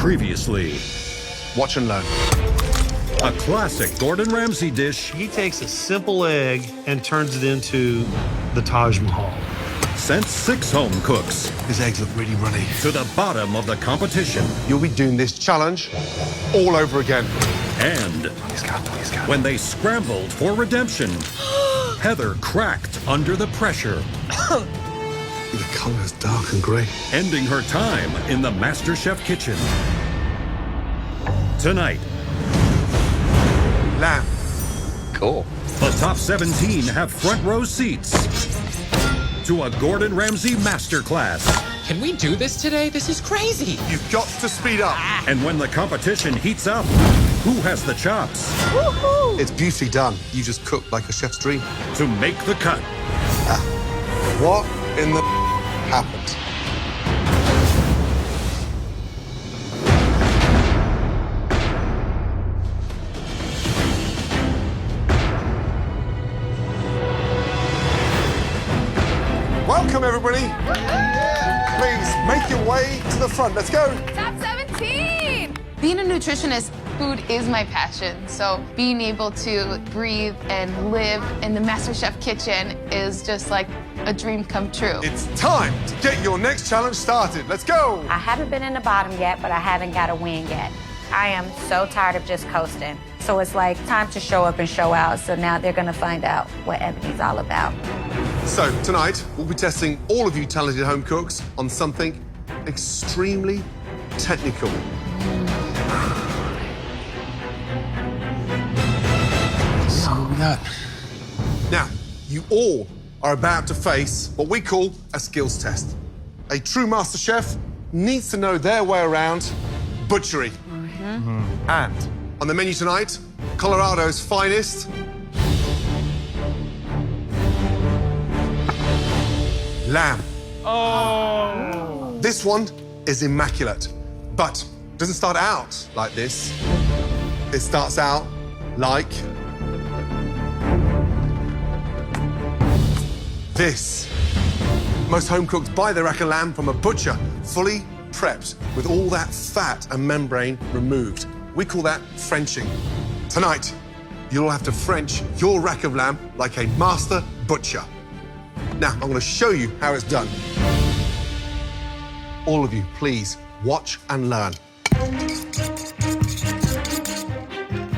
Previously, Watch and learn. a classic Gordon Ramsay dish He takes a simple egg and turns it into the Taj Mahal. sent 6 home cooks His eggs look really runny. to the bottom of the competition. You'll be doing this challenge all over again. And when they scrambled for redemption, Heather cracked under the pressure, The color is dark and gray. ending her time in the MasterChef kitchen. Tonight, Lamb. Cool. the top 17 have front row seats to a Gordon Ramsay masterclass. Can we do this today? This is crazy. You've got to speed up. And when the competition heats up, who has the chops It's beautifully done. You just cook like a chef's dream. to make the cut? What in the happened? Welcome, everybody. Please make your way to the front. Let's go. Top 17! Being a nutritionist, food is my passion. So being able to breathe and live in the MasterChef kitchen is just like a dream come true. It's time to get your next challenge started. Let's go. I haven't been in the bottom yet, but I haven't got a win yet. I am so tired of just coasting. So it's like time to show up and show out. So now they're gonna find out what Ebony's all about. So tonight, we'll be testing all of you talented home cooks on something extremely technical. Now, you all are about to face what we call a skills test. A true master chef needs to know their way around butchery. And on the menu tonight, Colorado's finest lamb. Oh. This one is immaculate, but doesn't start out like this. It starts out like this. Most home cooks buy their rack of lamb from a butcher, fully prepped with all that fat and membrane removed. We call that Frenching. Tonight, you'll have to French your rack of lamb like a master butcher. Now, I'm going to show you how it's done. All of you, please, watch and learn.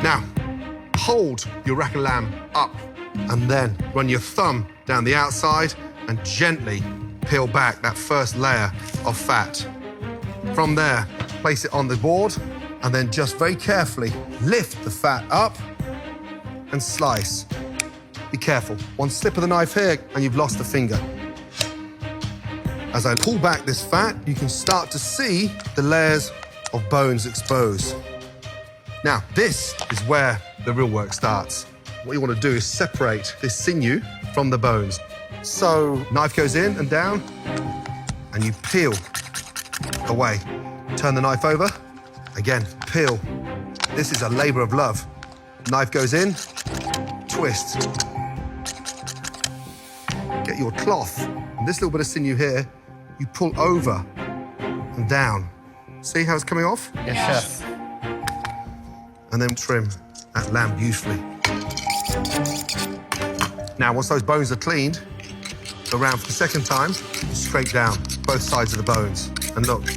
Now, hold your rack of lamb up and then run your thumb down the outside and gently peel back that first layer of fat. From there, place it on the board and then just very carefully lift the fat up and slice. Be careful. One slip of the knife here and you've lost a finger. As I pull back this fat, you can start to see the layers of bones exposed. Now, this is where the real work starts. What you want to do is separate this sinew from the bones. So, knife goes in and down, and you peel away. Turn the knife over, again, peel. This is a labor of love. Knife goes in, twist. Get your cloth, and this little bit of sinew here, you pull over and down. See how it's coming off? Yes, chef. And then trim that lamb beautifully. Now, once those bones are cleaned, go around for the second time, scrape down both sides of the bones. And look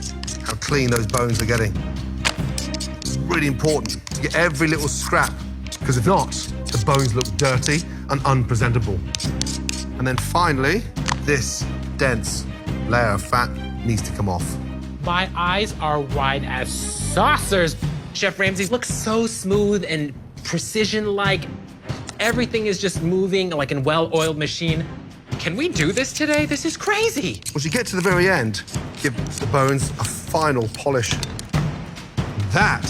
how clean those bones are getting. It's really important to get every little scrap, because if not, the bones look dirty and unpresentable. And then finally, this dense layer of fat needs to come off. My eyes are wide as saucers. Chef Ramsay looks so smooth and precision-like. Everything is just moving like a well-oiled machine. Can we do this today? This is crazy. Once you get to the very end, give the bones a final polish. That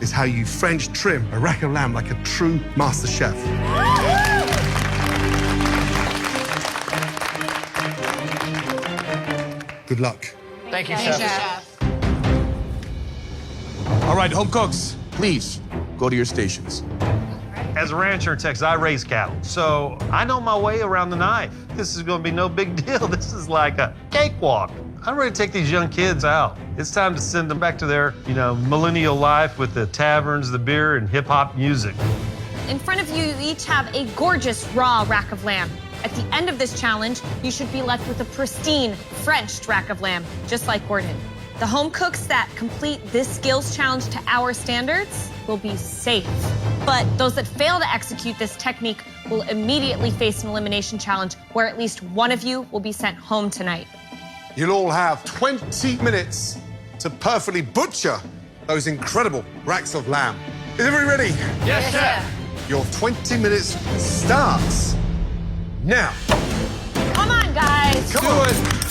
is how you French trim a rack of lamb like a true master chef. Good luck. Thank you, chef. All right, home cooks, please go to your stations. As a rancher in Texas, I raise cattle, so I know my way around the knife. This is going to be no big deal. This is like a cakewalk. I'm ready to take these young kids out. It's time to send them back to their, millennial life with the taverns, the beer, and hip-hop music. In front of you, you each have a gorgeous raw rack of lamb. At the end of this challenge, you should be left with a pristine Frenched rack of lamb, just like Gordon. The home cooks that complete this skills challenge to our standards will be safe. But those that fail to execute this technique will immediately face an elimination challenge where at least one of you will be sent home tonight. You'll all have 20 minutes to perfectly butcher those incredible racks of lamb. Is everybody ready? Yes, chef. Your 20 minutes starts now. Come on, guys. Come on.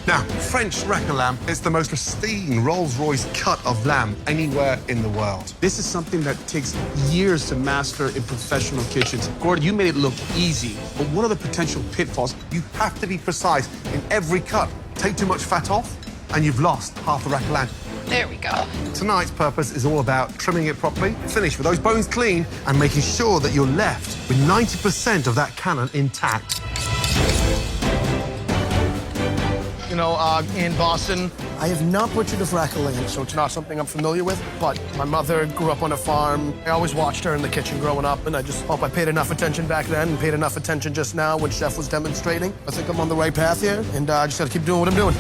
Now, French rack of lamb is the most pristine Rolls-Royce cut of lamb anywhere in the world. This is something that takes years to master in professional kitchens. Gordon, you made it look easy, but what are the potential pitfalls? You have to be precise in every cut. Take too much fat off, and you've lost half the rack of lamb. There we go. Tonight's purpose is all about trimming it properly, finish with those bones clean, and making sure that you're left with 90% of that cannon intact. In Boston, I have not butchered a rack of lamb, so it's not something I'm familiar with. But my mother grew up on a farm. I always watched her in the kitchen growing up, and I just hope I paid enough attention back then and paid enough attention just now when Chef was demonstrating. I think I'm on the right path here, and I just gotta keep doing what I'm doing.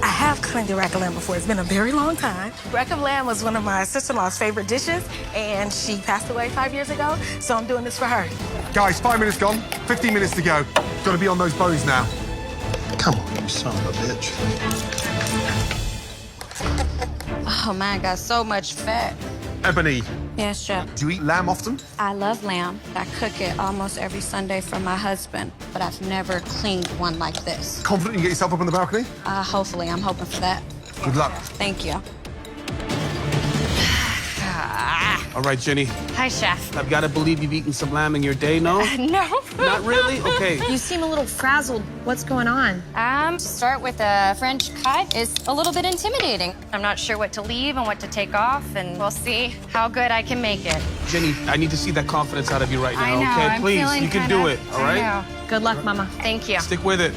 I have cleaned a rack of lamb before. It's been a very long time. Rack of lamb was one of my sister-in-law's favorite dishes, and she passed away 5 years ago, so I'm doing this for her. Guys, 5 minutes gone, 15 minutes to go. Gotta be on those bones now. Come on, you son of a bitch. Oh, man, got so much fat. Ebony, Yes, Chef. do you eat lamb often? I love lamb. I cook it almost every Sunday for my husband, but I've never cleaned one like this. Confident you can get yourself up on the balcony? Hopefully, I'm hoping for that. Good luck. Thank you. All right, Jenny, Hi, Chef. I've got to believe you've eaten some lamb in your day, no? No. Not really? Okay. You seem a little frazzled. What's going on? To start with a French cut is a little bit intimidating. I'm not sure what to leave and what to take off, and we'll see how good I can make it. Jenny, I need to see that confidence out of you right now, I know, okay? I'm Please, feeling you can kinda- do it, all right? I know. Good luck, Mama. Thank you. Stick with it.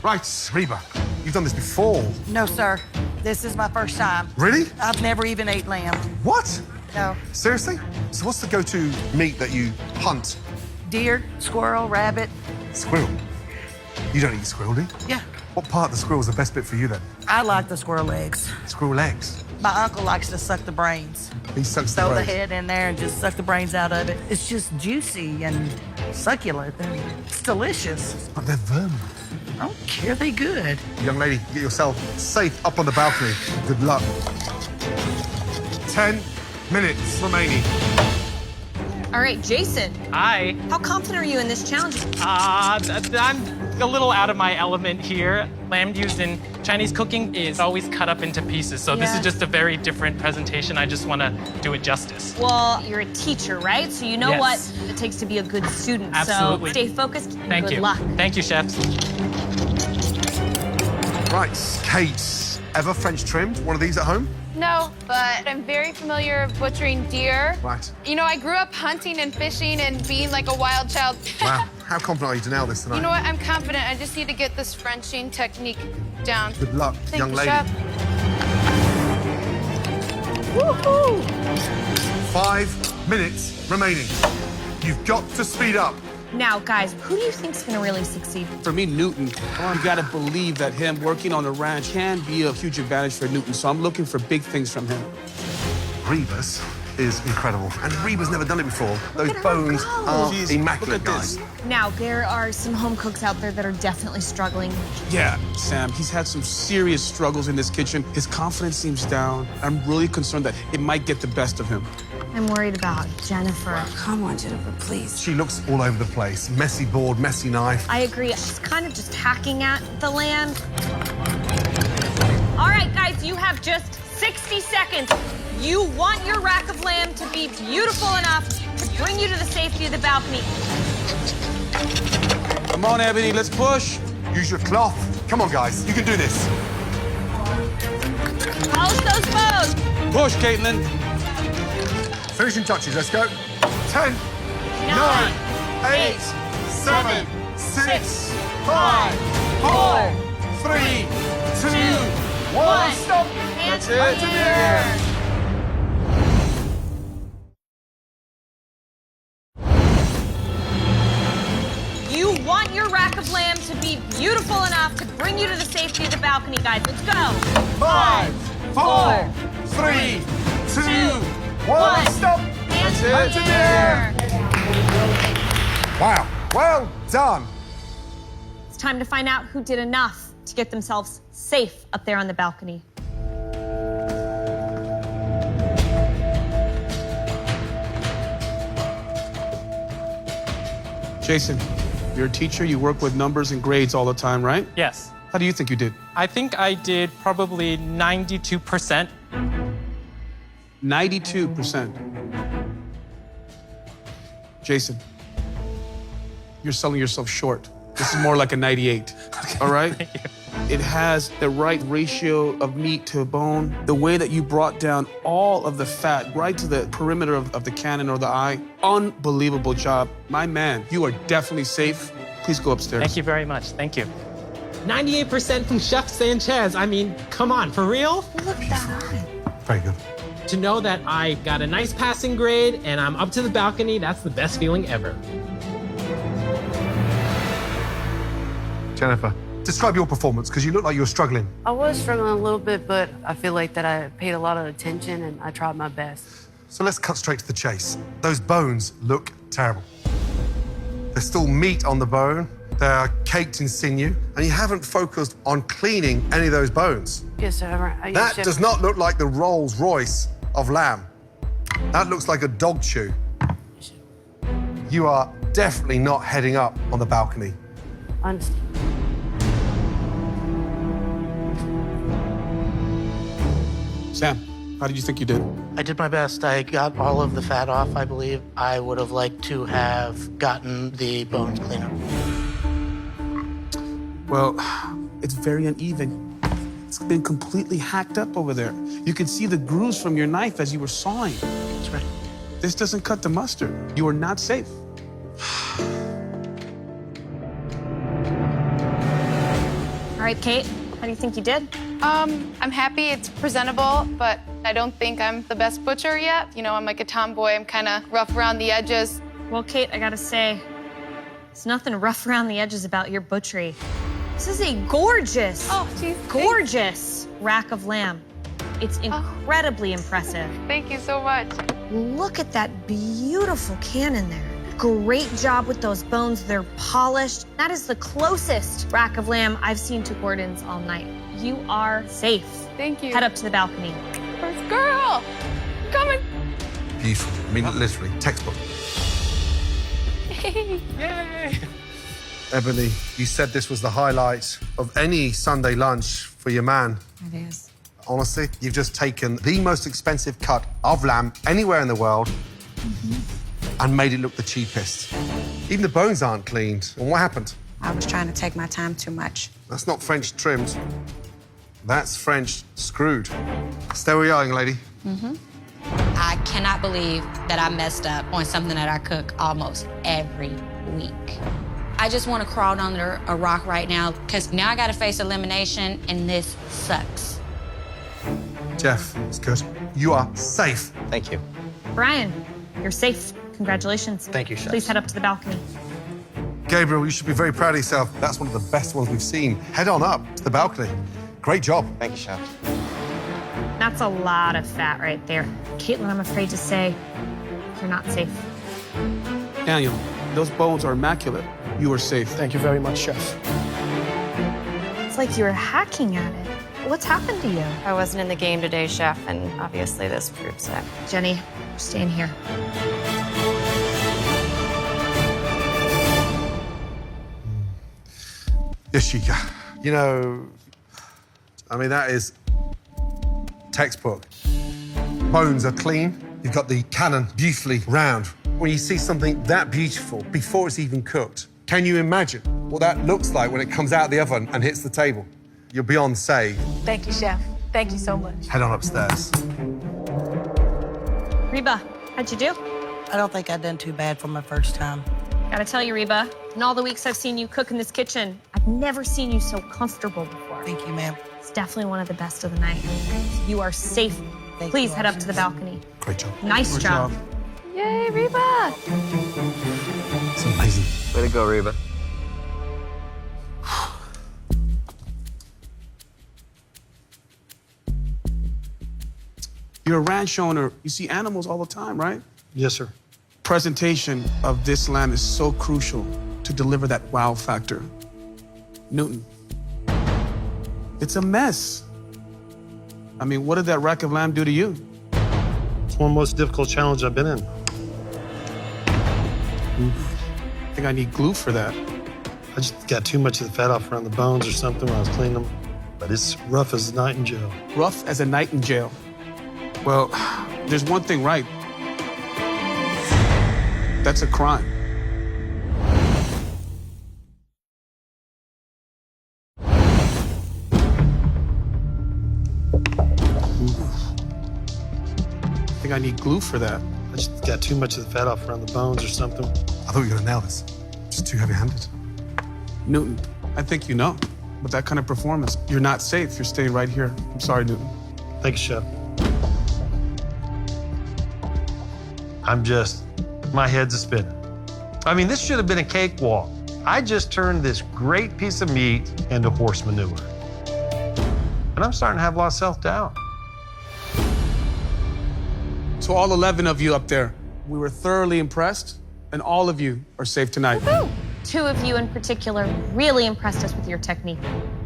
Right, Reba, you've done this before. No, sir. This is my first time. Really? I've never even ate lamb. What? No. Seriously? So what's the go-to meat that you hunt? Deer, squirrel, rabbit. Squirrel. You don't eat squirrel, do you? Yeah. What part of the squirrel is the best bit for you then? I like the squirrel eggs. Squirrel eggs. My uncle likes to suck the brains. He sucks the Throw the brains. head in there and just suck the brains out of it. It's just juicy and succulent. And it's delicious. But they're vermin. I don't care. They good. Young lady, get yourself safe up on the balcony. Good luck. 10 minutes remaining. All right, Jason. Hi. How confident are you in this challenge? I'm a little out of my element here. Lamb used in Chinese cooking is always cut up into pieces, so this Yeah. is just a very different presentation. I just want to do it justice. Well, you're a teacher, right? So you know Yes. what it takes to be a good student. Absolutely. So stay focused. Thank Good you. luck. Thank you, chefs. Right, Kate, ever French trimmed one of these at home? No, but I'm very familiar with butchering deer. Right. I grew up hunting and fishing and being like a wild child. Wow, how confident are you to nail this tonight? You know what? I'm confident. I just need to get this Frenching technique down. Good luck, Thank young you, lady. Chef. Woohoo! 5 minutes remaining. You've got to speed up. Now, guys, who do you think's gonna really succeed? For me, Newton, you gotta believe that him working on the ranch can be a huge advantage for Newton, so I'm looking for big things from him. Reba's is incredible. And Reba's never done it before. Those bones are Jeez, immaculate, look at guys. this. Now, there are some home cooks out there that are definitely struggling. Yeah, Sam, he's had some serious struggles in this kitchen. His confidence seems down. I'm really concerned that it might get the best of him. I'm worried about Jennifer. Come on, Jennifer, please. She looks all over the place. Messy board, messy knife. I agree. She's kind of just hacking at the lamb. All right, guys, you have just 60 seconds. You want your rack of lamb to be beautiful enough to bring you to the safety of the balcony. Come on, Ebony, let's push. Use your cloth. Come on, guys. You can do this. Polish those bows. Push, Caitlin. Finishing touches, let's go. 10, 9, 8, 7, 6, 5, 4, 3, 2, 1. Stop. Hands in the air. You want your rack of lamb to be beautiful enough to bring you to the safety of the balcony, guys. Let's go. 5, 4, 3, 2, 1. Stop. Hands in the air. Wow. Well done. It's time to find out who did enough to get themselves safe up there on the balcony. Jason, you're a teacher. You work with numbers and grades all the time, right? Yes. How do you think you did? I think I did probably 92%. 92%. Jason, you're selling yourself short. This is more like a 98, all right? Thank you. It has the right ratio of meat to bone. The way that you brought down all of the fat right to the perimeter of the cannon or the eye. Unbelievable job. My man, you are definitely safe. Please go upstairs. Thank you very much. Thank you. 98% from Chef Sanchez. I mean, come on, for real? Look at that. Very good. To know that I got a nice passing grade and I'm up to the balcony, that's the best feeling ever. Jennifer, describe your performance, because you look like you were struggling. I was struggling a little bit, but I feel like that I paid a lot of attention and I tried my best. So let's cut straight to the chase. Those bones look terrible. There's still meat on the bone. They're caked in sinew, and you haven't focused on cleaning any of those bones. Yes, sir. That does not look like the Rolls Royce of lamb. That looks like a dog chew. You are definitely not heading up on the balcony. I understand. Sam, how did you think you did? I did my best. I got all of the fat off, I believe. I would have liked to have gotten the bones cleaner. Well, it's very uneven. It's been completely hacked up over there. You can see the grooves from your knife as you were sawing. That's right. This doesn't cut the mustard. You are not safe. All right, Kate, how do you think you did? I'm happy it's presentable, but I don't think I'm the best butcher yet. You know, I'm like a tomboy. I'm kind of rough around the edges. Well, Kate, I gotta say, there's nothing rough around the edges about your butchery. This is a gorgeous, gorgeous rack of lamb. It's incredibly impressive. Thank you so much. Look at that beautiful cannon there. Great job with those bones. They're polished. That is the closest rack of lamb I've seen to Gordon's all night. You are safe. Thank you. Head up to the balcony. First girl, I'm coming. Beautiful. I mean, literally, textbook. Yay! Ebony, you said this was the highlight of any Sunday lunch for your man. It is. Honestly, you've just taken the most expensive cut of lamb anywhere in the world and made it look the cheapest. Even the bones aren't cleaned. And what happened? I was trying to take my time too much. That's not French trimmed. That's French screwed. Stay where you are, young lady. I cannot believe that I messed up on something that I cook almost every week. I just want to crawl under a rock right now because now I got to face elimination and this sucks. Jeff, it's good. You are safe. Thank you. Brian, you're safe. Congratulations. Thank you, Chef. Please head up to the balcony. Gabriel, you should be very proud of yourself. That's one of the best ones we've seen. Head on up to the balcony. Great job. Thank you, Chef. That's a lot of fat right there. Caitlin, I'm afraid to say you're not safe. Daniel, those bones are immaculate. You are safe. Thank you very much, Chef. It's like you were hacking at it. What's happened to you? I wasn't in the game today, Chef, and obviously this proves it. Jenny, you're staying here. Yashika, you know, I mean, that is textbook. Bones are clean. You've got the cannon beautifully round. When you see something that beautiful before it's even cooked, can you imagine what that looks like when it comes out of the oven and hits the table? You're beyond saved. Thank you, Chef. Thank you so much. Head on upstairs. Reba, how How'd you do? I don't think I've done too bad for my first time. Gotta tell you, Reba, in all the weeks I've seen you cook in this kitchen, I've never seen you so comfortable before. Thank you, ma'am. It's definitely one of the best of the night. You are safe. Please head up to the balcony. Great job. Nice job. Yay, Reba! It's amazing. Way to go, Reba. You're a ranch owner. You see animals all the time, right? Yes, sir. Presentation of this lamb is so crucial to deliver that wow factor. Newton, it's a mess. I mean, what did that rack of lamb do to you? It's one of the most difficult challenges I've been in. I think I need glue for that. I just got too much of the fat off around the bones or something when I was cleaning them. But it's rough as a night in jail. Rough as a night in jail. Well, there's one thing right. That's a crime. I think I need glue for that. I just got too much of the fat off around the bones or something. I thought you were gonna nail this. Just too heavy-handed. Newton, I think you know. With that kind of performance, you're not safe. You're staying right here. I'm sorry, Newton. Thanks, Chef. My head's a spinning. I mean, this should have been a cakewalk. I just turned this great piece of meat into horse manure. And I'm starting to have a lot of self-doubt. To all 11 of you up there, we were thoroughly impressed, and all of you are safe tonight. Woo-hoo! 2 of you in particular really impressed us with your technique.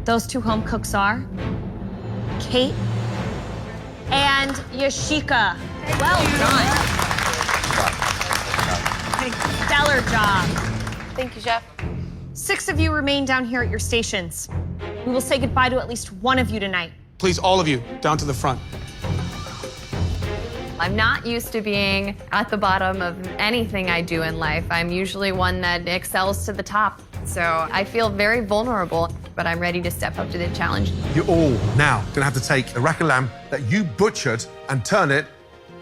Those 2 home cooks are Kate and Yashika. Well done. Stellar job. Thank you, Chef. 6 of you remain down here at your stations. We will say goodbye to at least one of you tonight. Please, all of you, down to the front. I'm not used to being at the bottom of anything I do in life. I'm usually one that excels to the top. So I feel very vulnerable, but I'm ready to step up to the challenge. You're all now gonna have to take a rack of lamb that you butchered and turn it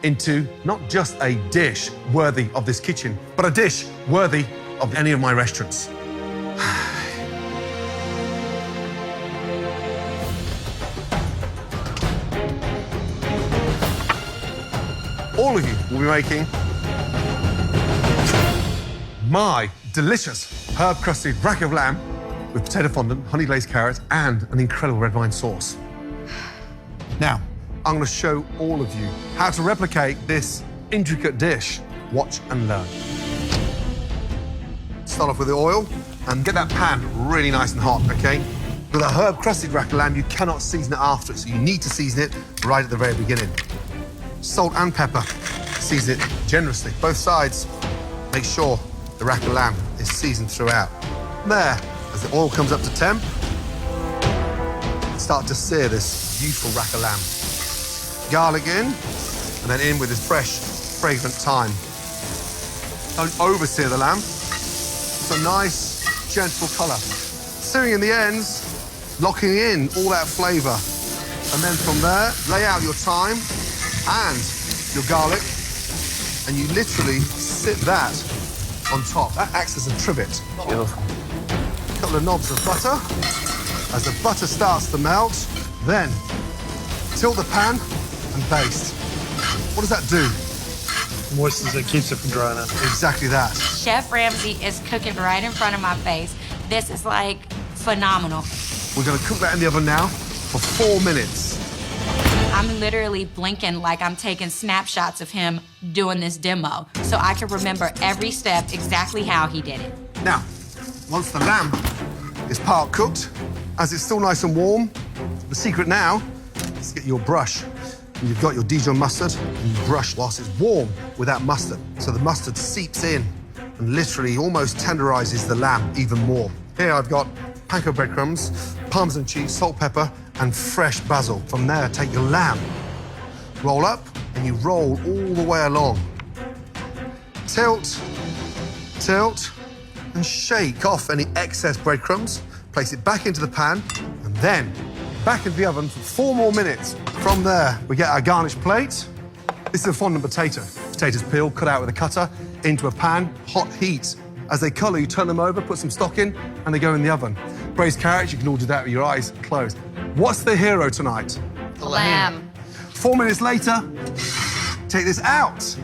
into not just a dish worthy of this kitchen, but a dish worthy of any of my restaurants. All of you will be making my delicious herb-crusted rack of lamb with potato fondant, honey glazed carrots, and an incredible red wine sauce. Now, I'm going to show all of you how to replicate this intricate dish. Watch and learn. Start off with the oil and get that pan really nice and hot, okay? With a herb-crusted rack of lamb, you cannot season it after, so you need to season it right at the very beginning. Salt and pepper. Season it generously, both sides. Make sure the rack of lamb is seasoned throughout. There, as the oil comes up to temp, start to sear this beautiful rack of lamb. Garlic in, and then in with this fresh, fragrant thyme. Don't oversear the lamb. It's a nice, gentle colour. Searing in the ends, locking in all that flavour. And then from there, lay out your thyme and your garlic, and you literally sit that on top. That acts as a trivet. Beautiful. A couple of knobs of butter. As the butter starts to melt, then tilt the pan and baste. What does that do? Moistens it, keeps it from drying out. Exactly that. Chef Ramsay is cooking right in front of my face. This is like phenomenal. We're gonna cook that in the oven now for 4 minutes. I'm literally blinking like I'm taking snapshots of him doing this demo, so I can remember every step exactly how he did it. Now, once the lamb is part cooked, as it's still nice and warm, the secret now is to get your brush. And you've got your Dijon mustard, and you brush whilst it's warm with that mustard. So the mustard seeps in and literally almost tenderizes the lamb even more. Here I've got panko breadcrumbs, Parmesan cheese, salt, pepper, and fresh basil. From there, take your lamb, roll up, and you roll all the way along. Tilt, tilt, and shake off any excess breadcrumbs. Place it back into the pan, and then back into the oven for 4 more minutes. From there, we get our garnish plate. This is a fondant potato. Potatoes peeled, cut out with a cutter, into a pan, hot heat. As they colour, you turn them over, put some stock in, and they go in the oven. Braised carrots, you can all do that with your eyes closed. What's the hero tonight? The lamb. 4 minutes later, take this out.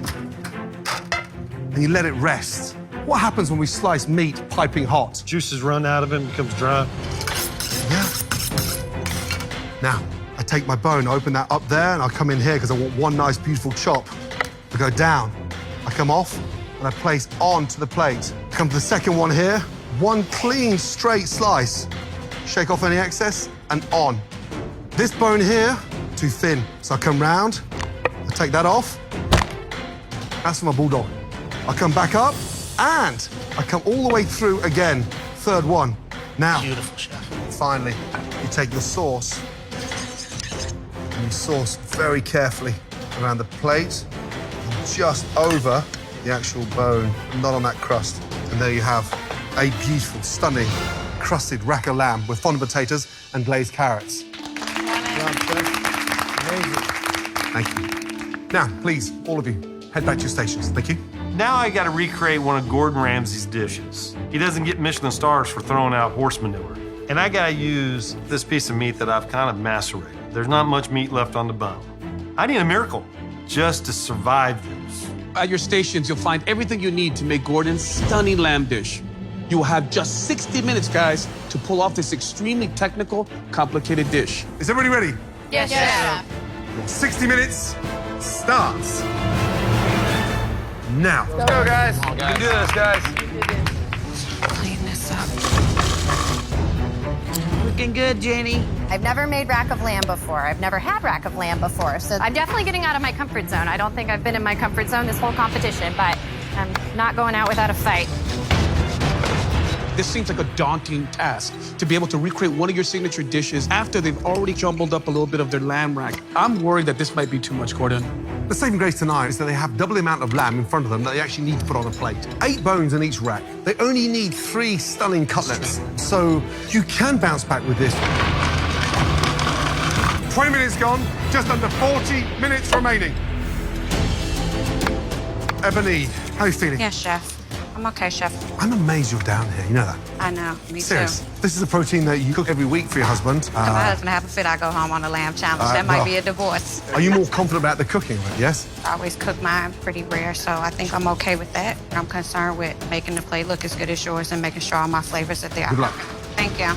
And you let it rest. What happens when we slice meat piping hot? Juices run out of it, becomes dry. Yeah. Now, I take my bone, I open that up there, and I come in here because I want one nice, beautiful chop. I go down, I come off, and I place onto the plate. Come to the second one here, one clean, straight slice. Shake off any excess, and on. This bone here, too thin, so I come round, I take that off. That's for my bulldog. I come back up, and I come all the way through again. Third one. Now, Beautiful, Chef. finally, you take your sauce, and you sauce very carefully around the plate, and just over the actual bone, not on that crust. And there you have a beautiful, stunning, crusted rack of lamb with fondant potatoes and glazed carrots. Thank you. Now, please, all of you, head back to your stations. Thank you. Now I gotta recreate one of Gordon Ramsay's dishes. He doesn't get Michelin stars for throwing out horse manure. And I gotta use this piece of meat that I've kind of macerated. There's not much meat left on the bone. I need a miracle just to survive this. At your stations, you'll find everything you need to make Gordon's stunning lamb dish. You will have just 60 minutes, guys, to pull off this extremely technical, complicated dish. Is everybody ready? Yes, Chef. 60 minutes starts now. Let's go, guys. We can do this, guys. Clean this up. Looking good, Janie. I've never made rack of lamb before. I've never had rack of lamb before, so I'm definitely getting out of my comfort zone. I don't think I've been in my comfort zone this whole competition, but I'm not going out without a fight. This seems like a daunting task, to be able to recreate one of your signature dishes after they've already jumbled up a little bit of their lamb rack. I'm worried that this might be too much, Gordon. The saving grace tonight is that they have double the amount of lamb in front of them that they actually need to put on a plate. 8 bones in each rack. They only need 3 stunning cutlets. So you can bounce back with this. 20 minutes gone, just under 40 minutes remaining. Ebony, how are you feeling? Yes, Chef. I'm okay, Chef. I'm amazed you're down here, you know that? I know, me Serious. too. This is a protein that you cook every week for your husband. If my husband have a fit, I go home on a lamb challenge. That might well, be a divorce. Are you more confident about the cooking, right? Yes? I always cook mine pretty rare, so I think I'm okay with that. I'm concerned with making the plate look as good as yours and making sure all my flavors are there. Good luck. Thank you.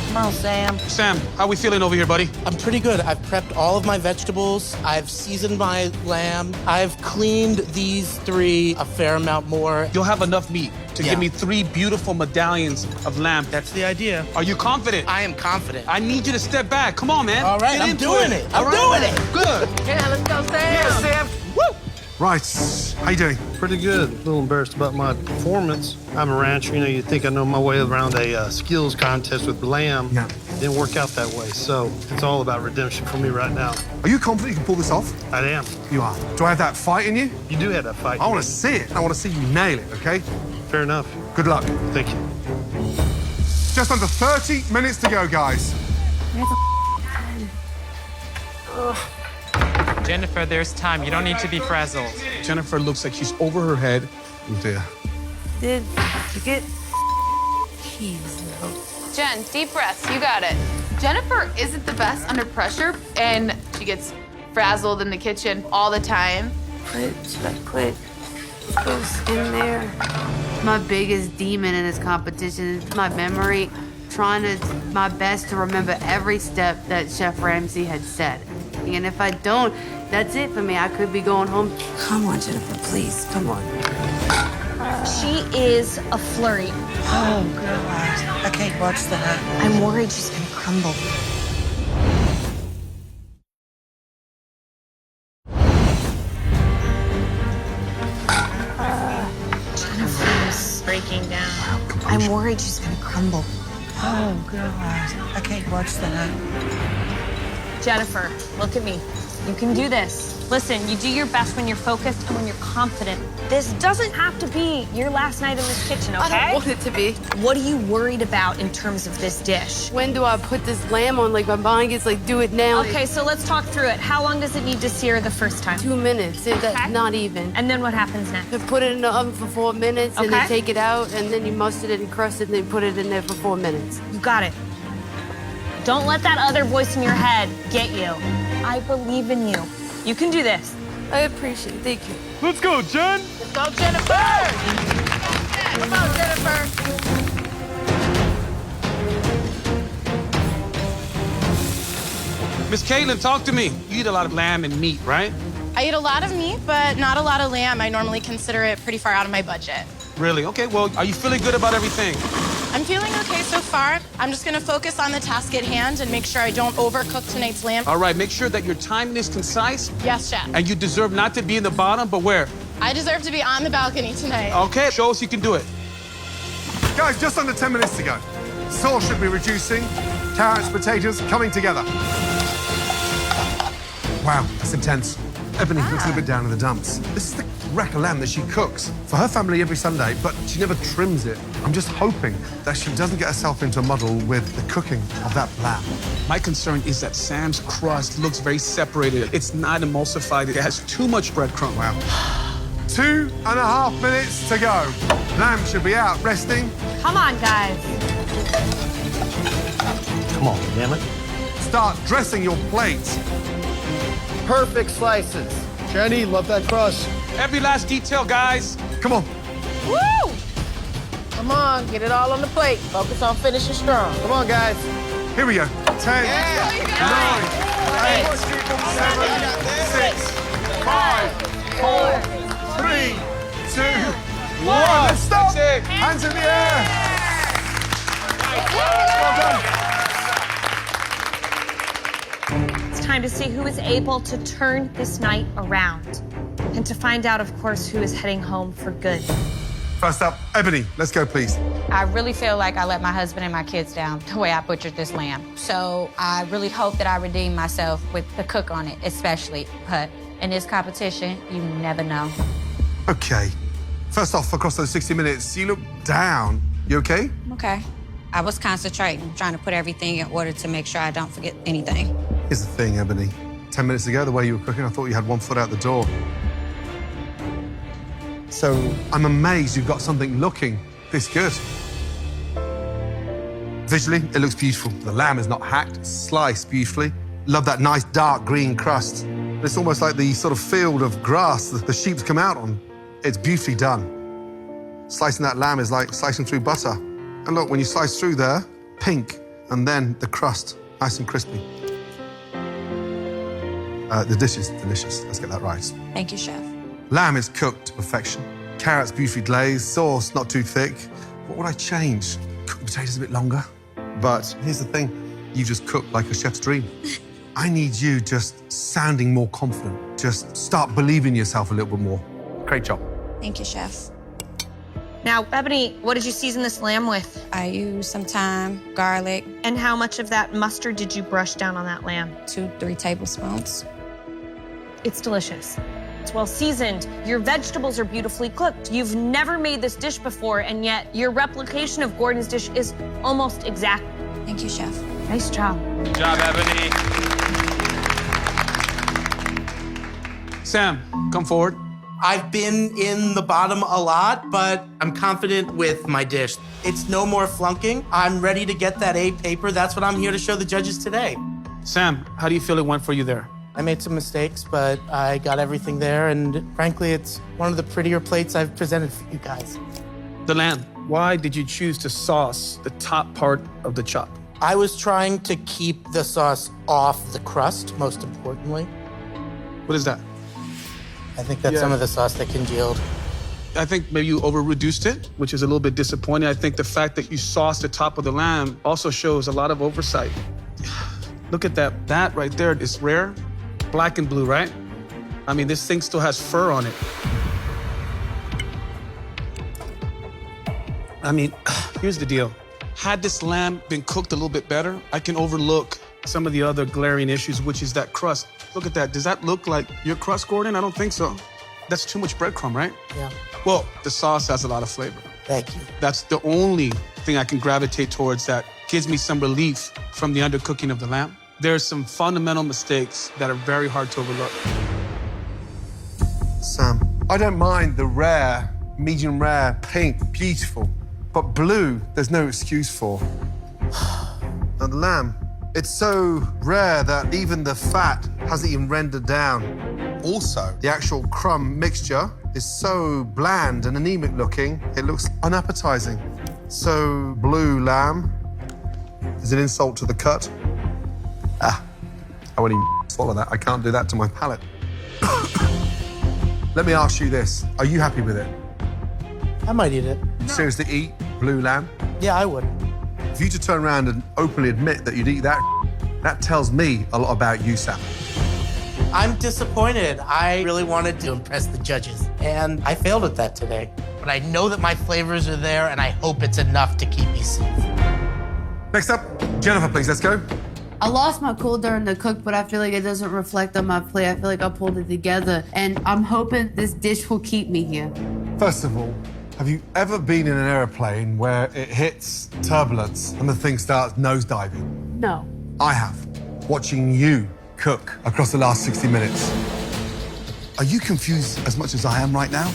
Come on, Sam. Sam, how we feeling over here, buddy? I'm pretty good. I've prepped all of my vegetables. I've seasoned my lamb. I've cleaned these 3 a fair amount more. You'll have enough meat to Yeah. give me 3 beautiful medallions of lamb. That's the idea. Are you confident? I am confident. I need you to step back. Come on, man. All right, Get I'm into doing it. I'm doing it. Good. Yeah, let's go, Sam. Yeah, Sam. Woo! Right, how you doing? Pretty good. A little embarrassed about my performance. I'm a rancher. You know, you think I know my way around a skills contest with lamb. Yeah. Didn't work out that way. So it's all about redemption for me right now. Are you confident you can pull this off? I am. You are. Do I have that fight in you? You do have that fight. I want to see it. I want to see you nail it, okay? Fair enough. Good luck. Thank you. Just under 30 minutes to go, guys. Jennifer, there's time. You don't need to be frazzled. Jennifer looks like she's over her head. Oh dear. Did you get keys, though? Jen, deep breaths. You got it. Jennifer isn't the best under pressure, and she gets frazzled in the kitchen all the time. Should I quit? Goes in there. My biggest demon in this competition is my memory. Trying to my best to remember every step that Chef Ramsay had said. And if I don't, that's it for me. I could be going home. Come on, Jennifer, please. Come on. She is a flurry. Oh, God. I can't watch that. I'm worried she's gonna crumble. Jennifer's breaking down. I'm worried she's gonna crumble. Oh, God. I can't watch that. Jennifer, look at me. You can do this. Listen, you do your best when you're focused and when you're confident. This doesn't have to be your last night in this kitchen, okay? I don't want it to be. What are you worried about in terms of this dish? When do I put this lamb on? Like, my mind gets like, do it now. Okay, so let's talk through it. How long does it need to sear the first time? 2 minutes. That's not even. And then what happens next? You put it in the oven for 4 minutes, and Okay. then take it out, and then you mustard it and crust it, and then put it in there for 4 minutes. You got it. Don't let that other voice in your head get you. I believe in you. You can do this. I appreciate it. Thank you. Let's go, Jen. Let's go, Jennifer! Come on, Jennifer. Miss Caitlin, talk to me. You eat a lot of lamb and meat, right? I eat a lot of meat, but not a lot of lamb. I normally consider it pretty far out of my budget. Really? Okay, well, are you feeling good about everything? I'm feeling okay so far. I'm just gonna focus on the task at hand and make sure I don't overcook tonight's lamb. All right, make sure that your timing is concise. Yes, chef. And you deserve not to be in the bottom, but where? I deserve to be on the balcony tonight. Okay, show us you can do it. Guys, just under 10 minutes to go. Sauce should be reducing. Carrots, potatoes coming together. Wow, that's intense. Ebony looks a little bit down in the dumps. This is the rack of lamb that she cooks for her family every Sunday, but she never trims it. I'm just hoping that she doesn't get herself into a muddle with the cooking of that lamb. My concern is that Sam's crust looks very separated. It's not emulsified. It has too much breadcrumb. Wow. 2.5 minutes to go. Lamb should be out resting. Come on, guys. Come on, damn it. Start dressing your plate. Perfect slices. Jenny, love that crust. Every last detail, guys. Come on. Woo! Come on, get it all on the plate. Focus on finishing strong. Come on, guys. Here we go. 10, 9, 8, 7, 6, 5, 4, 3, 2, 1. Let's stop. That's it. Hands in the air. Well done. It's time to see who is able to turn this night around. And to find out, of course, who is heading home for good. First up, Ebony. Let's go, please. I really feel like I let my husband and my kids down the way I butchered this lamb. So I really hope that I redeem myself with the cook on it, especially. But in this competition, you never know. Okay. First off, across those 60 minutes, you look down. You okay? Okay. I was concentrating, trying to put everything in order to make sure I don't forget anything. Here's the thing, Ebony. 10 minutes ago, the way you were cooking, I thought you had 1 foot out the door. So I'm amazed you've got something looking this good. Visually, it looks beautiful. The lamb is not hacked, it's sliced beautifully. Love that nice dark green crust. It's almost like the sort of field of grass that the sheep come out on. It's beautifully done. Slicing that lamb is like slicing through butter. And look, when you slice through there, pink, and then the crust, nice and crispy. The dish is delicious. Let's get that right. Thank you, Chef. Lamb is cooked to perfection. Carrots beautifully glazed, sauce not too thick. What would I change? Cook the potatoes a bit longer. But here's the thing, you just cooked like a chef's dream. I need you just sounding more confident. Just start believing in yourself a little bit more. Great job. Thank you, Chef. Now, Ebony, what did you season this lamb with? I used some thyme, garlic. And how much of that mustard did you brush down on that lamb? 2-3 tablespoons. It's delicious. It's well seasoned. Your vegetables are beautifully cooked. You've never made this dish before, and yet your replication of Gordon's dish is almost exact. Thank you, Chef. Nice job. Good job, Ebony. Sam, come forward. I've been in the bottom a lot, but I'm confident with my dish. It's no more flunking. I'm ready to get that A paper. That's what I'm here to show the judges today. Sam, how do you feel it went for you there? I made some mistakes, but I got everything there, and frankly, it's one of the prettier plates I've presented for you guys. The lamb. Why did you choose to sauce the top part of the chop? I was trying to keep the sauce off the crust, most importantly. What is that? I think that's some of the sauce that congealed. I think maybe you over-reduced it, which is a little bit disappointing. I think the fact that you sauced the top of the lamb also shows a lot of oversight. Look at that. That right there is rare. Black and blue, right? I mean, this thing still has fur on it. I mean, here's the deal. Had this lamb been cooked a little bit better, I can overlook some of the other glaring issues, which is that crust. Look at that. Does that look like your crust, Gordon? I don't think so. That's too much breadcrumb, right? Yeah. Well, the sauce has a lot of flavor. Thank you. That's the only thing I can gravitate towards that gives me some relief from the undercooking of the lamb. There's some fundamental mistakes that are very hard to overlook. Sam, I don't mind the rare, medium rare, pink, beautiful, but blue, there's no excuse for. And the lamb, it's so rare that even the fat hasn't even rendered down. Also, the actual crumb mixture is so bland and anemic looking, it looks unappetizing. So blue lamb is an insult to the cut. I won't even swallow that. I can't do that to my palate. Let me ask you this. Are you happy with it? I might eat it. You seriously eat blue lamb? Yeah, I would. For you to turn around and openly admit that you'd eat that, that tells me a lot about you, Sam. I'm disappointed. I really wanted to impress the judges, and I failed at that today. But I know that my flavors are there, and I hope it's enough to keep me safe. Next up, Jennifer, please, let's go. I lost my cool during the cook, but I feel like it doesn't reflect on my plate. I feel like I pulled it together, and I'm hoping this dish will keep me here. First of all, have you ever been in an airplane where it hits turbulence and the thing starts nosediving? No. I have, watching you cook across the last 60 minutes. Are you confused as much as I am right now?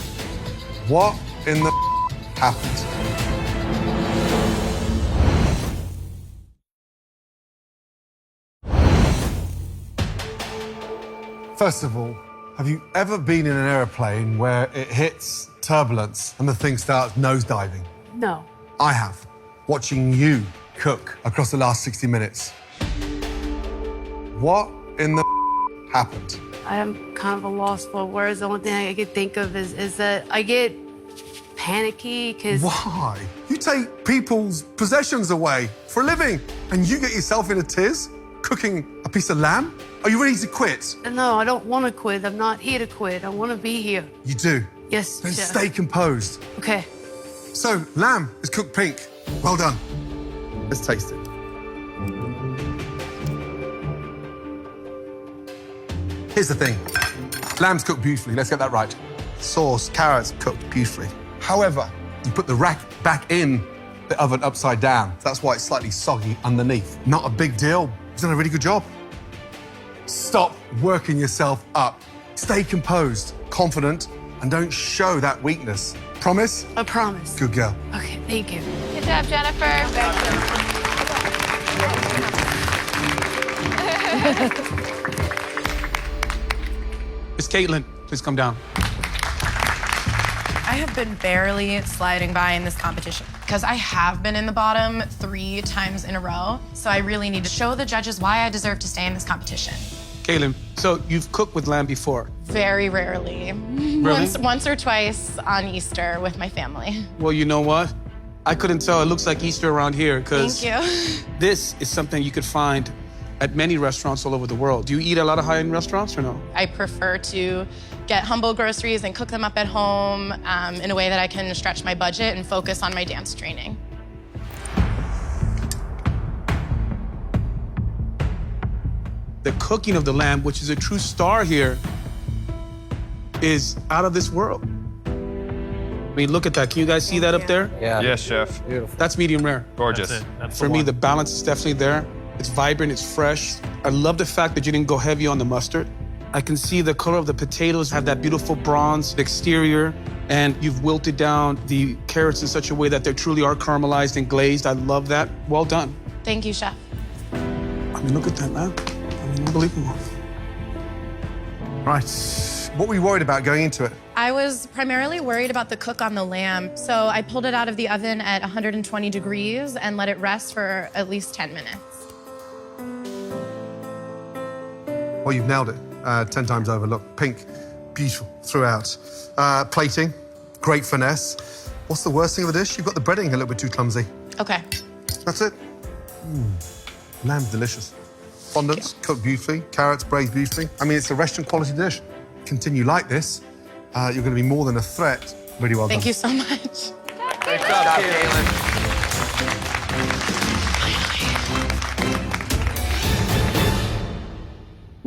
What in the happened? First of all, have you ever been in an airplane where it hits turbulence and the thing starts nosediving? No. I have, watching you cook across the last 60 minutes. What in the happened? I am kind of a loss for words. The only thing I can think of is that I get panicky because... Why? You take people's possessions away for a living and you get yourself in a tiz cooking a piece of lamb? Are you ready to quit? No, I don't want to quit. I'm not here to quit. I want to be here. You do? Yes, Then Chef. stay composed. Okay. So, lamb is cooked pink. Well done. Let's taste it. Here's the thing. Lamb's cooked beautifully. Let's get that right. Sauce, carrots cooked beautifully. However, you put the rack back in the oven upside down. That's why it's slightly soggy underneath. Not a big deal. You've done a really good job. Stop working yourself up. Stay composed, confident, and don't show that weakness. Promise? I promise. Good girl. Okay, thank you. Good job, Jennifer. Miss Caitlin, please come down. I have been barely sliding by in this competition because I have been in the bottom 3 times in a row. So I really need to show the judges why I deserve to stay in this competition. Caitlin, so you've cooked with lamb before? Very rarely. Really? Once or twice on Easter with my family. Well, you know what? I couldn't tell. It looks like Easter around here because Thank you. this is something you could find at many restaurants all over the world. Do you eat a lot of high-end restaurants or no? I prefer to get humble groceries and cook them up at home in a way that I can stretch my budget and focus on my dance training. The cooking of the lamb, which is a true star here, is out of this world. I mean, look at that. Can you guys see that up there? Yeah. Yes, chef. Beautiful. That's medium rare. Gorgeous. That's it. That's For the me, one. the balance is definitely there. It's vibrant, it's fresh. I love the fact that you didn't go heavy on the mustard. I can see the color of the potatoes have that beautiful bronze exterior, and you've wilted down the carrots in such a way that they truly are caramelized and glazed. I love that. Well done. Thank you, Chef. I mean, look at that, man. I mean, unbelievable. Right. What were you worried about going into it? I was primarily worried about the cook on the lamb, so I pulled it out of the oven at 120 degrees and let it rest for at least 10 minutes. Well, you've nailed it. 10 times over. Look, pink, beautiful throughout. Plating, great finesse. What's the worst thing of the dish? You've got the breading a little bit too clumsy. Okay. That's it. Lamb's delicious. Fondants, cooked beautifully. Carrots, braised beautifully. I mean, it's a restaurant quality dish. Continue like this, you're going to be more than a threat. Really well done. Thank you so much. Great job, Caitlin.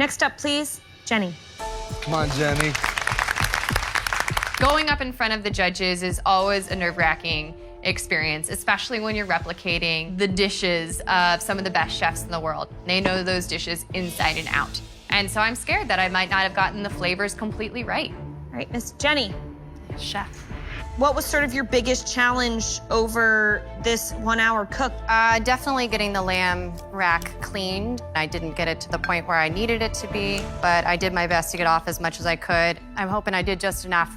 Next up, please, Jenny. Come on, Jenny. Going up in front of the judges is always a nerve-wracking experience, especially when you're replicating the dishes of some of the best chefs in the world. They know those dishes inside and out. And so I'm scared that I might not have gotten the flavors completely right. All right, Miss Jenny. Chef. What was sort of your biggest challenge over this 1 hour cook? Definitely getting the lamb rack cleaned. I didn't get it to the point where I needed it to be, but I did my best to get off as much as I could. I'm hoping I did just enough.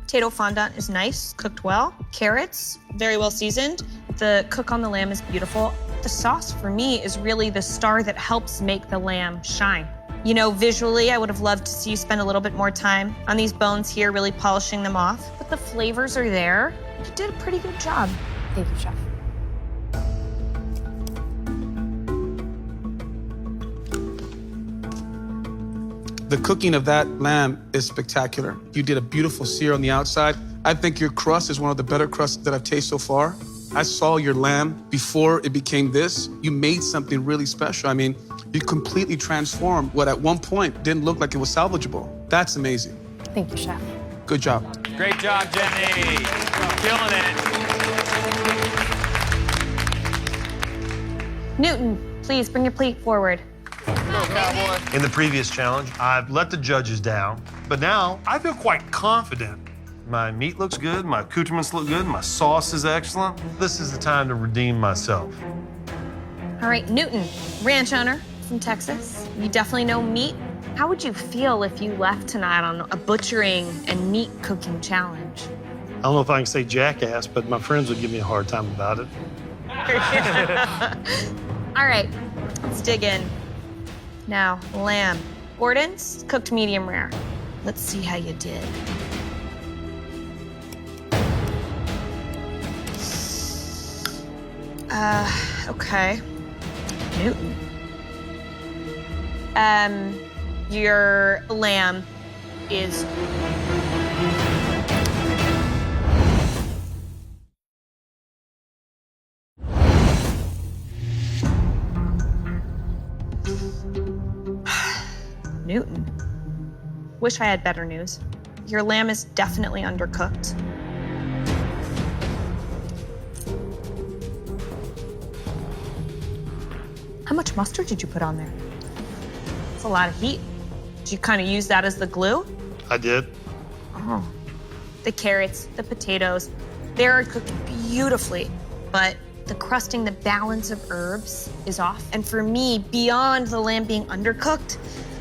Potato fondant is nice, cooked well. Carrots, very well seasoned. The cook on the lamb is beautiful. The sauce for me is really the star that helps make the lamb shine. You know, visually, I would have loved to see you spend a little bit more time on these bones here, really polishing them off. But the flavors are there. You did a pretty good job. Thank you, Chef. The cooking of that lamb is spectacular. You did a beautiful sear on the outside. I think your crust is one of the better crusts that I've tasted so far. I saw your lamb before it became this. You made something really special. I mean, you completely transformed what at one point didn't look like it was salvageable. That's amazing. Thank you, Chef. Good job. Great job, Jenny. Killing it. Newton, please bring your plate forward. In the previous challenge, I've let the judges down, but now I feel quite confident. My meat looks good, my accoutrements look good, my sauce is excellent. This is the time to redeem myself. All right, Newton, ranch owner from Texas. You definitely know meat. How would you feel if you left tonight on a butchering and meat cooking challenge? I don't know if I can say jackass, but my friends would give me a hard time about it. All right, let's dig in. Now, lamb. Gordon's cooked medium rare. Let's see how you did. Okay. Newton. Your lamb is Newton. Wish I had better news. Your lamb is definitely undercooked. How much mustard did you put on there? It's a lot of heat. Did you kind of use that as the glue? I did. Oh. The carrots, the potatoes, they're cooked beautifully, but the crusting, the balance of herbs is off. And for me, beyond the lamb being undercooked,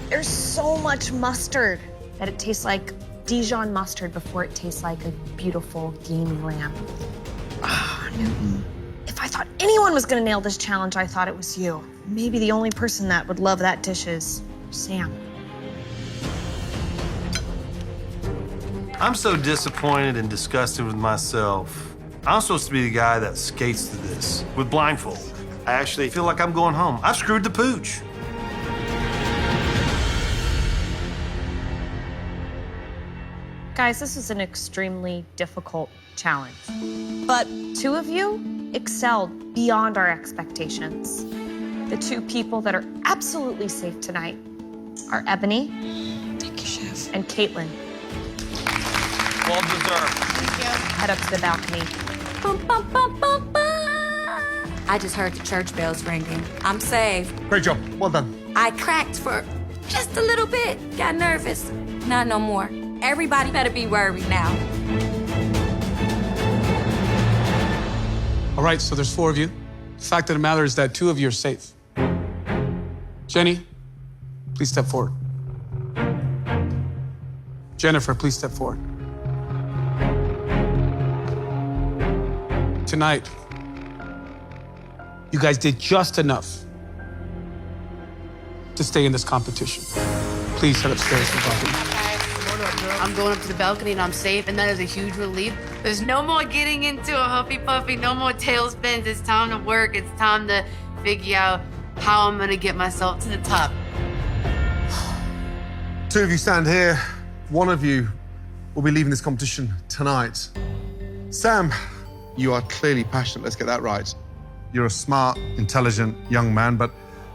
there's so much mustard that it tastes like Dijon mustard before it tastes like a beautiful, gamey lamb. Ah, Newton. If I thought anyone was gonna nail this challenge, I thought it was you. Maybe the only person that would love that dish is Sam. I'm so disappointed and disgusted with myself. I'm supposed to be the guy that skates to this with blindfold. I actually feel like I'm going home. I've screwed the pooch. Guys, this is an extremely difficult challenge. But two of you excelled beyond our expectations. The two people that are absolutely safe tonight are Ebony and Caitlin. Well deserved. Thank you. Head up to the balcony. Bum, bum, bum, bum, bum. I just heard the church bells ringing. I'm saved. Great job. Well done. I cracked for just a little bit. Got nervous. Not no more. Everybody better be worried now. All right, so there's 4 of you. The fact of the matter is that 2 of you are safe. Jenny, please step forward. Jennifer, please step forward. Tonight, you guys did just enough to stay in this competition. Please head upstairs to the balcony. I'm going up to the balcony and I'm safe, and that is a huge relief. There's no more getting into a huffy puffy, no more tailspins. It's time to work. It's time to figure out how I'm gonna get myself to the top. 2 of you stand here. 1 of you will be leaving this competition tonight. Sam, you are clearly passionate. Let's get that right. You're a smart, intelligent young man, but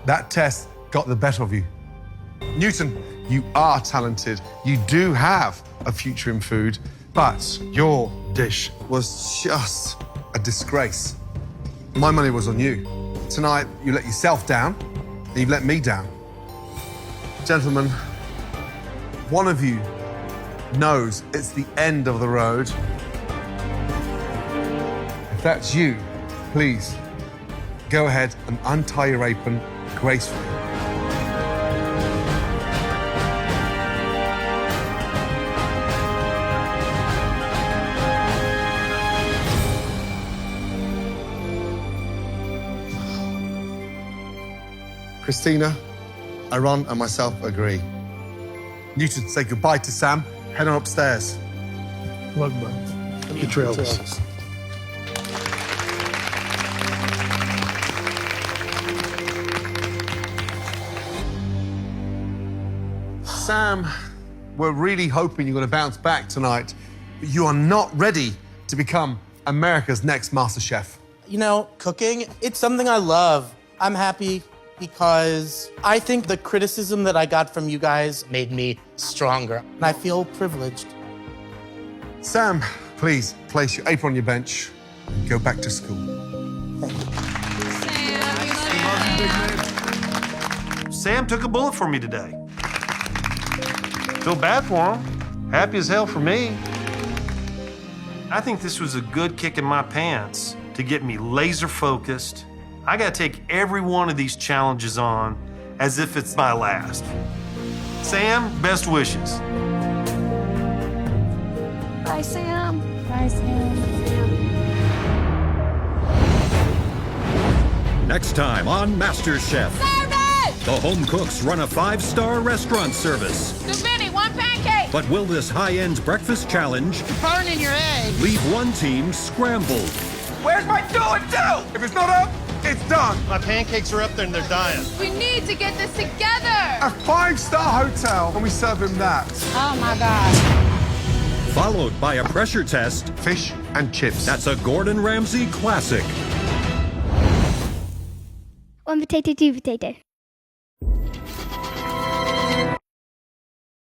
that test got the better of you. Newton, you are talented. You do have a future in food, but your dish was just a disgrace. My money was on you. Tonight, you let yourself down, and you've let me down. Gentlemen, one of you knows it's the end of the road. If that's you, please, go ahead and untie your apron gracefully. Christina, Aaron, and myself agree. Newton, say goodbye to Sam. Head on upstairs. Look, bud. Get trails. Sam, we're really hoping you're going to bounce back tonight, but you are not ready to become America's next MasterChef. You know, cooking, it's something I love. I'm happy because I think the criticism that I got from you guys made me stronger, and I feel privileged. Sam, please place your apron on your bench and go back to school. Sam took a bullet for me today. Feel bad for him. Happy as hell for me. I think this was a good kick in my pants to get me laser focused. I gotta take every one of these challenges on as if it's my last. Sam, best wishes. Bye, Sam. Bye, Sam. Next time on MasterChef. Service! The home cooks run a 5-star restaurant service. Spaghetti, 1 pancake. But will this high-end breakfast challenge Burning your egg. leave one team scrambled? Where's my do-and-do? If it's not up, it's done. My pancakes are up there and they're dying. We need to get this together. A 5-star hotel when we serve him that. Oh my God. Followed by a pressure test. Fish and chips. That's a Gordon Ramsay classic. 1 potato, 2 potato.